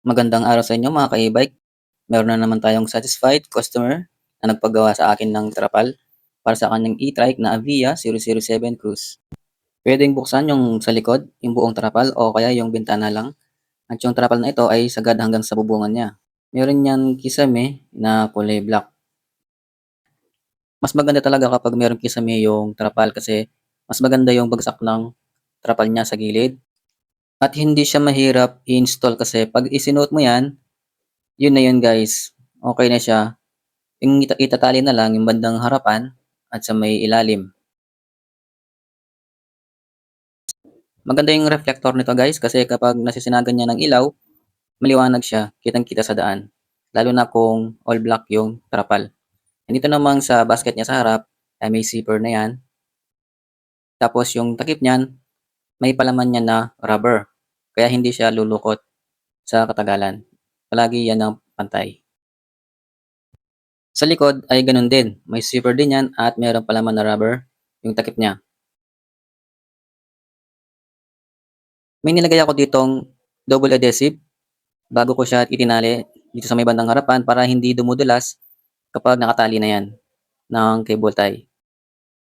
Magandang araw sa inyo mga ka-e-bike. Meron na naman tayong satisfied customer na nagpagawa sa akin ng trapal para sa kanyang e-trike na Avia 007 Cruise. Pwedeng buksan yung sa likod, yung buong trapal o kaya yung bintana lang. At yung trapal na ito ay sagad hanggang sa bubungan niya. Meron niyang kisame na kulay black. Mas maganda talaga kapag meron kisame yung trapal kasi mas maganda yung bagsak ng trapal niya sa gilid. At hindi siya mahirap i-install kasi pag isinuot mo yan, yun na yun guys. Okay na siya. Yung itatali na lang yung bandang harapan at sa may ilalim. Maganda yung reflector nito guys kasi kapag nasisinagan niya ng ilaw, maliwanag siya, kitang-kita sa daan. Lalo na kung all black yung trapal. And dito namang sa basket niya sa harap, ay may zipper na yan. Tapos yung takip niyan, may palaman niya na rubber. Kaya hindi siya lulukot sa katagalan. Palagi yan ang pantay. Sa likod ay ganun din. May zipper din yan at mayroong palaman na rubber yung takip niya. May nilagay ako ditong double adhesive bago ko siya itinali dito sa may bandang harapan para hindi dumudulas kapag nakatali na yan ng cable tie.